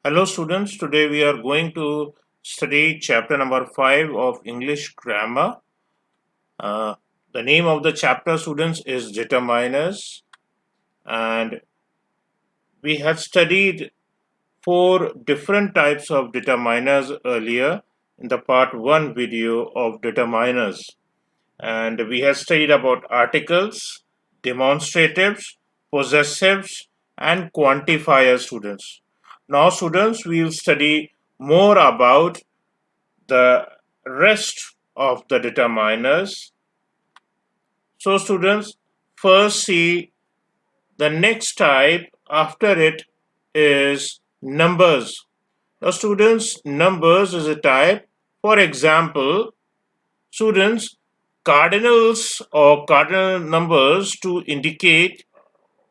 Hello students, today we are going to study chapter number 5 of English grammar. Uh, the name of the chapter, students, is determiners, and we had studied 4 different types of determiners earlier in the part 1 video of determiners, and we had studied about articles, demonstratives, possessives, and quantifiers, students. Now students, we will study more about the rest of the determiners. So students, first see the next type after it is numbers. Now students, numbers is a type. For example, students, cardinals or cardinal numbers to indicate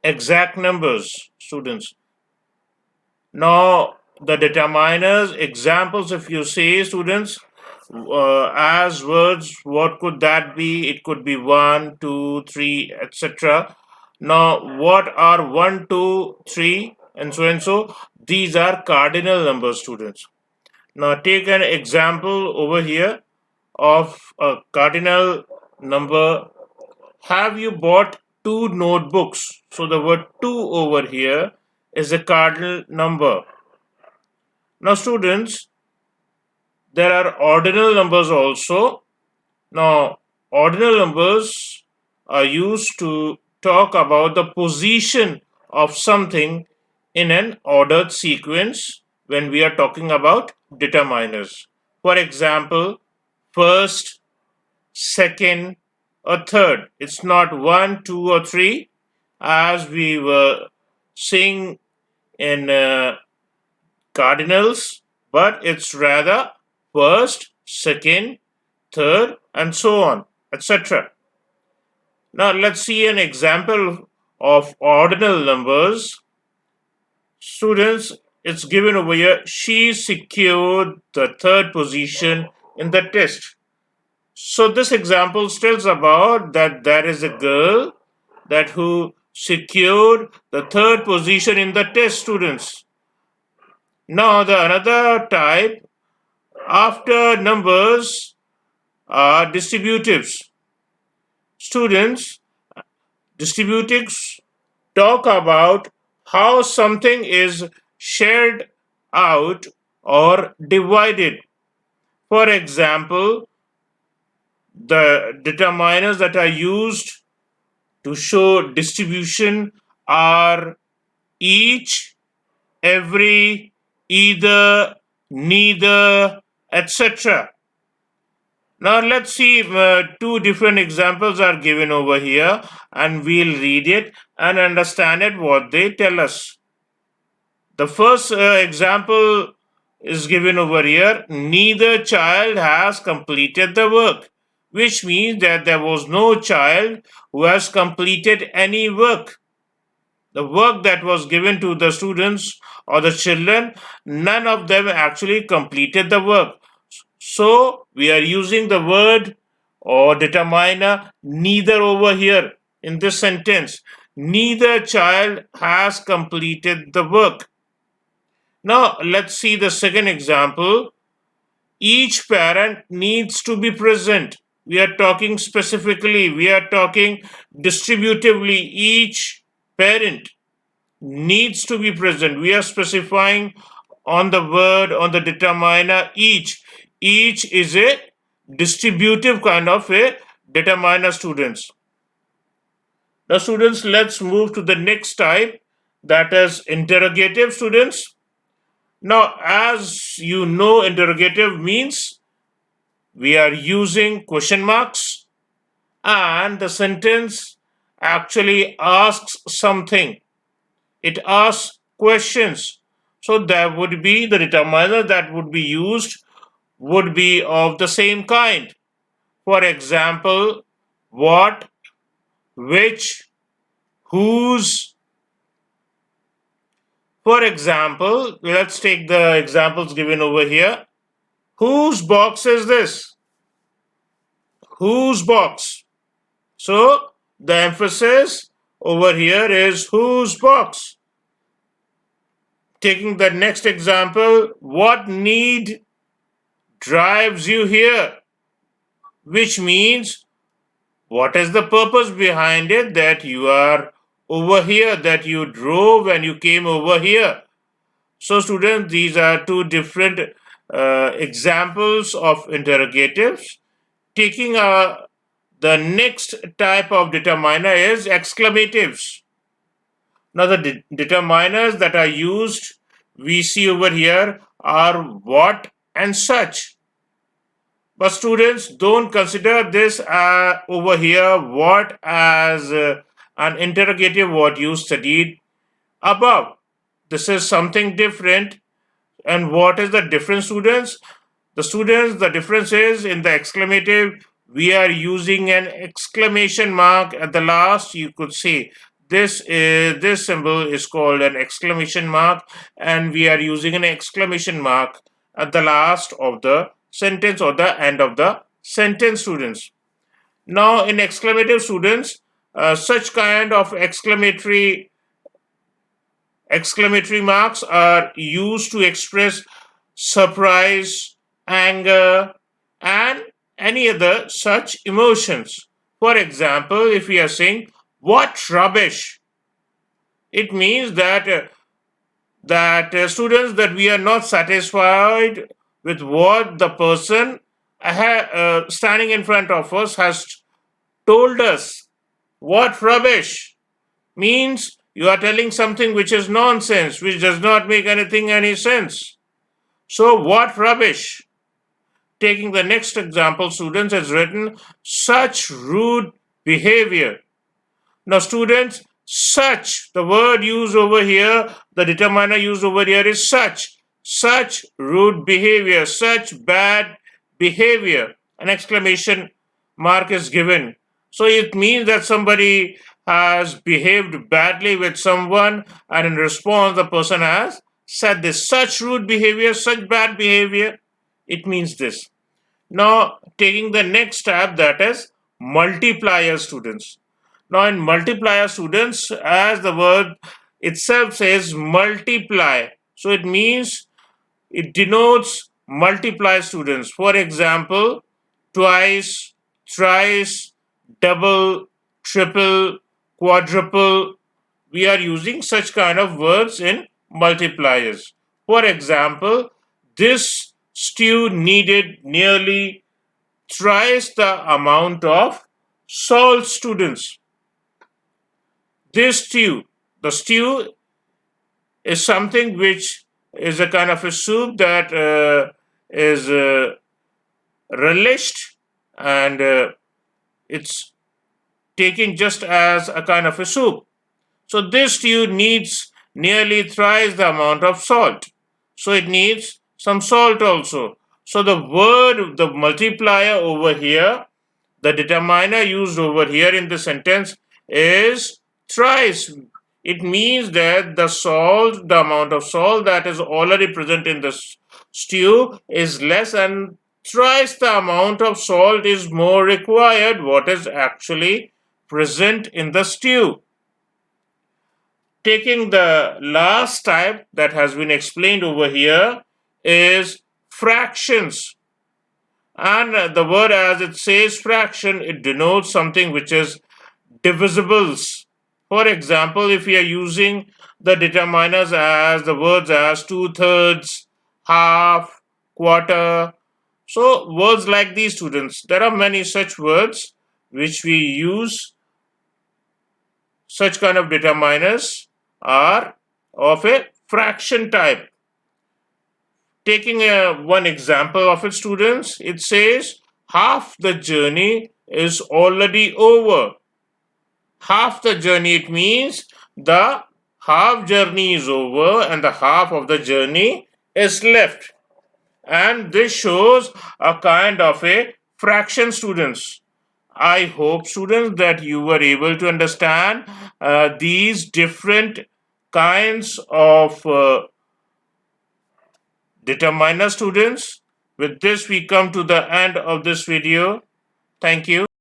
exact numbers, students. Now the determiners, examples, if you say, students, as words, what could that be? It could be 1, 2, 3, etc. Now what are 1, 2, 3, and so and so? These are cardinal numbers, students. Now take an example over here of a cardinal number. Have you bought 2 notebooks? So the word 2 over here is a cardinal number. Now students, there are ordinal numbers also. Now, ordinal numbers are used to talk about the position of something in an ordered sequence when we are talking about determiners. For example, first, second, or third. It's not 1, 2, or 3 as we were saying in cardinals, but it's rather first, second, third, and so on, etc. Now let's see an example of ordinal numbers. Students, it's given over here. She secured the third position in the test. So this example tells about that there is a girl that who secured the third position in the test, students. Now the another type after numbers are distributives. Students, distributives talk about how something is shared out or divided. For example, the determiners that are used to show distribution are each, every, either, neither, etc. Now let's see, 2 different examples are given over here, and we'll read it and understand it what they tell us. The first example is given over here. Neither child has completed the work, which means that there was no child who has completed any work. The work that was given to the students or the children, none of them actually completed the work. So we are using the word or determiner neither over here in this sentence. Neither child has completed the work. Now let's see the second example. Each parent needs to be present. We are talking specifically, we are talking distributively. Each parent needs to be present. We are specifying on the word, on the determiner each. Each is a distributive kind of a determiner, students. Now students, let's move to the next type, that is interrogative, students. Now as you know, interrogative means we are using question marks and the sentence actually asks something. It asks questions. So there would be the determiner that would be used would be of the same kind. For example, what, which, whose. For example, let's take the examples given over here. Whose box is this? Whose box? So the emphasis over here is whose box. Taking the next example, what need drives you here? Which means, what is the purpose behind it that you are over here, that you drove and you came over here? So, students, these are two different examples of interrogatives. Taking the next type of determiner is exclamatives. Now, the determiners that are used, we see over here, are what and such. But students, don't consider this over here what as an interrogative what you studied above. This is something different. And what is the difference, students? The difference is in the exclamative, we are using an exclamation mark at the last. You could say this symbol is called an exclamation mark, and we are using an exclamation mark at the last of the sentence or the end of the sentence, students. Now, in exclamative, students, such kind of exclamatory marks are used to express surprise, anger, and any other such emotions. For example, if we are saying, "What rubbish!" it means that students, that we are not satisfied with what the person standing in front of us has told us. What rubbish means you are telling something which is nonsense, which does not make anything any sense. So, what rubbish? Taking the next example, students, has written such rude behavior. Now, students, such, the word used over here, the determiner used over here is such rude behavior, such bad behavior. An exclamation mark is given. So it means that somebody has behaved badly with someone, and in response, the person has said this such rude behavior, such bad behavior. It means this. Now, taking the next step, that is multiplier, students. Now, in multiplier, students, as the word itself says, multiply. So it means it denotes multiply, students. For example, twice, thrice, double, triple, quadruple. We are using such kind of words in multipliers. For example, this stew needed nearly thrice the amount of salt, students. This stew, the stew is something which is a kind of a soup that is relished, and it's taken just as a kind of a soup. So this stew needs nearly thrice the amount of salt. So it needs some salt also. So the multiplier over here, the determiner used over here in the sentence is thrice. It means that the amount of salt that is already present in the stew is less, and thrice the amount of salt is more required, what is actually present in the stew. Taking the last type that has been explained over here is fractions. And the word, as it says fraction, it denotes something which is divisibles. For example, if we are using the determiners as the words as two-thirds, half, quarter, so words like these, students, there are many such words which we use. Such kind of determiners are of a fraction type. Taking one example of it, students, it says half the journey is already over. Half the journey, it means the half journey is over and the half of the journey is left. And this shows a kind of a fraction, students. I hope, students, that you were able to understand these different kinds of determiner, students. With this, we come to the end of this video. Thank you.